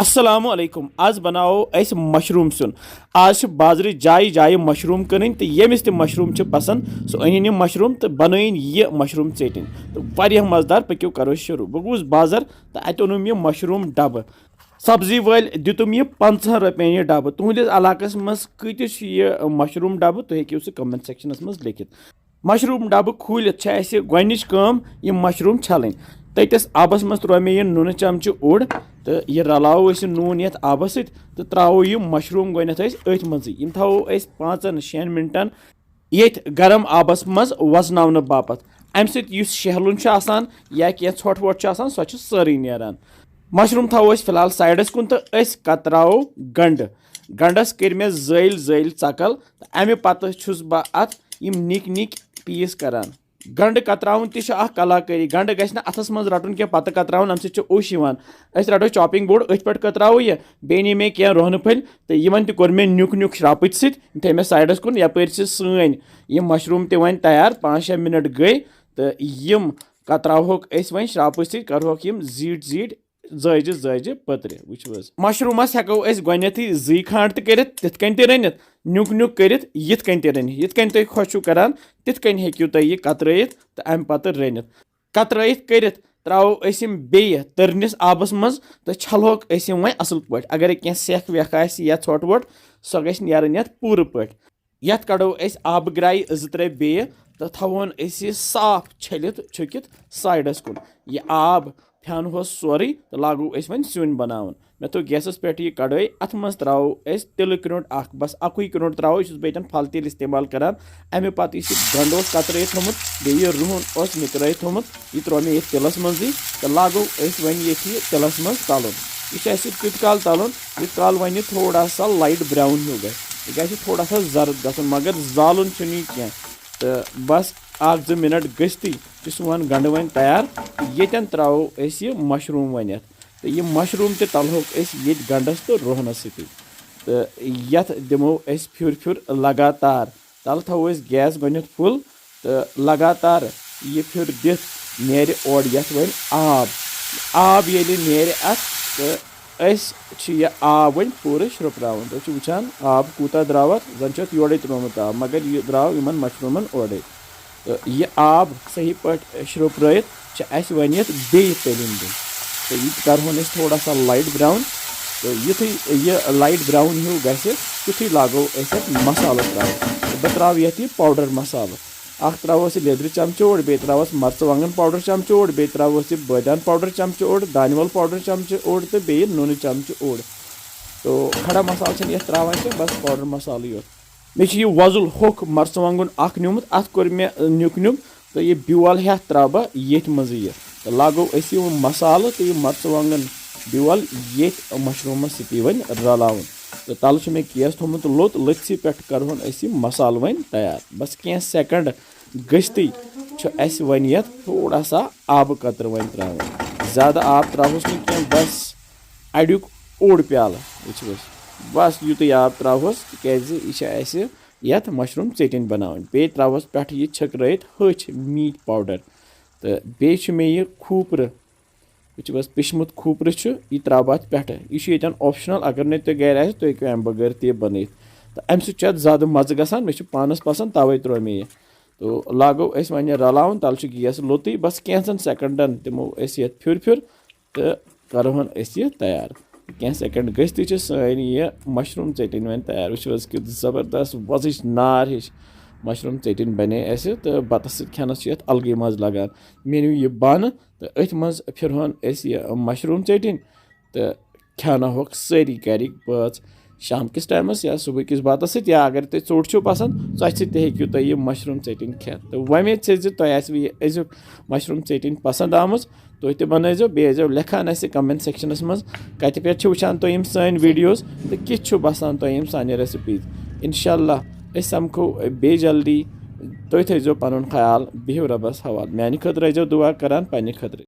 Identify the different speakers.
Speaker 1: अस्सलामु अलैकुम आज बनाओ अस मशरूम सुन आज बाजार जाय जाय मशरूम कन तो यमिस मशरूम पसंद सो अन यह मशरूम तो बनन यह मशरूम चेटिन तो वारिया मजेदार पक्यो करो शुरू बह गोस बाजार तो अत ओनुम यह मशरूम डब सब्जी वल दितुम यह 50 रुपये यह डब तुहदिस इलाकस मज कतिस यह मशरूम डब तुम हेकिव सह कमेंट सेक्शनस मज लिखित मशरूम डब खोलित गोनिच कम यह मशरूम छलन तटिस आबस मज त्रो मे यह नून चमच ओड तो यह रलावो अस नून ये आब तो त्रो यह मशरूम गोथ अथ मज थो 5-6 मिनटन ये गरम आबस मज वजन बापत अम सहलुन या क्या ोट वोट सो सारी नान मशरूम थो फिलहाल साइडस कुन तो कतराओ गंडस कर मे जल जल चकल तो अमे पत बह अत निक निक पीस करान गंड कतराउन कलाकारी गंड गि अथस मज रटुन क्या पत कतराउन अम ओश रटो चॉपिंग बोर्ड अथ पे कतराओ यह बे नी मे क्या रोहन फल तो इन तोर मे न्युक न्युक श्रापित थे मे साइडस कुन यपर सन यह मशरूम वन तैयार 5-6 मिनट गई तो यम कतराहोक वन श्रापित करोक यम जीट जीट जज जज पत्र वो मशरूमस हेको गोथी 2 खांड कर तिथन रनित न्युक न्युक कर यिथन रन तुम खुश करान तिथन हेकू तुम यह कतरत तो अम पत रनित कतरत कर त्रो बे तरनिस आबस मज तो छलोक वो असल पे अगर क्या सेख वेख या ोट वोट सो गन ये पूर पे ये कड़ो आब ग्राय 2-3 बे तो थवन साफ छलित छुकित साइडस कुन यह आब फ्यान सोरे तो लागो वन सिन बनावन मे तो गैसस पे यह कड़ाई अत मज त्रो तिल क्रोट बस अकु क्रोट त्रो बेतन फल तिल इस्तेमाल करान अमे पत गंड कतर थोमुत बे रुहन निकर थोमुत यह त्रो मे तिलस मज तो लागो वन ये तिलस मज तलन यह कत काल तलन यह काल वन थोड़ा सा लाइट ब्राउन हिू गह यह थोड़ा सा जर्द गन मगर जालुन क्या तो बस 1-2 मिनट गस्ती सोन गंड वन तैयार ये त्रो यह मशरूम वन तो यह मशरूम तलहोक ये गंडस तो रोहनस तो ये दिमो फिर फिर लगातार तल थो गैस गो फुल तो लगातार यह फिर दिथ नेर ओर ये वन आब ये नेर तो यह आब वन पूरे श्रुपरावन तो वुचान आब कूता द्राव जन योड़े त्रोमुत आब मगर यह द्राव इन मशरूमन ओड़े तो यह आब सही पे श्रुपरत वन ये बे तलिन दिन तो यह करहन थोड़ा सा लाइट ब्राउन तो युथी यह लाइट ब्राउन हिू गुथी लागो मसाल त्रा तो बह त्रा ये पाउडर मसाल त्रोस लेदर चमच ओड बे त्रोस मर्चवांगन पाउडर चमच ओड बे त्रोस बदान पाउडर चमच ओड दानवल पाउडर चमच ओड तो बे नून चमच ओड तो खड़ा मसाल ये त्रावान बस पाउडर मसाल योत मे यह वजुल होक मर्चवांगन नुमुत अत कोर मे न्युक न्युक तो यह ब्योल हे त्रा बह ये मज यह तो लागो मसाल तो यह मर्चवांगन ब्योल ये मशरूमस सी वन रलावन तो तल मे केस थोमुत लोत लथसी पे करहन मसाल वन तैयार बस क्या सेकंड गश्ती वन ये थोड़ा सा आब कतर वन त्रा ज़्यादा आब त्रोस क्या बस अड़ुक ओड प्याल बस युत आब त्रोस क्या ये मशरूम चटिन बनावन बे त्रोस पे यह छकरत हच मीट पाउडर तो बे मे यह खूपर बस पिशमुत खूपर यह त्रा अत पे यह ऑप्शनल अगर न तुम गर तुम हेको अम बगैर ते बन तो अम ज़्यादा मज़ गसान मे पानस पसंद तवे त्रो मे यह तो लागो वन रलावन तल गैस लोतुई बस कैंसन सेकंडन दिमो ये फिर फिर तो करहन यह तैयार क्या सेकंड गस्ती सन यह मशरूम चटिन वन तैयार वो ज़बरदस्त वज नार हिश मशरूम चटिन बने तो बतस खेनस अलगे मज लगान मे नी यह बन तो अथ मज फिरहन यह मशरूम चटिन तो खेना होक सारी गरिक बच शाम किस टाइमस या सुबह किस बातस या अगर तुम ोट छो पसंद सो हेकू तुम यह मशरूम चटिन खेत तो वमे तुम अजुक मशरूम चटिन पसंद आमज तुम तो बनजो बेजो लेखान कमेंट सेक्शनस मज कत पे वुचान तुम सन वीडियोस तो किस बसान तुम सान रेसिपीज इंशाल्लाह समखो बे जल्दी तुम थो पन ख्याल बिहु रबस हवाल मानी खतर दुआ करान पन्ने खतर।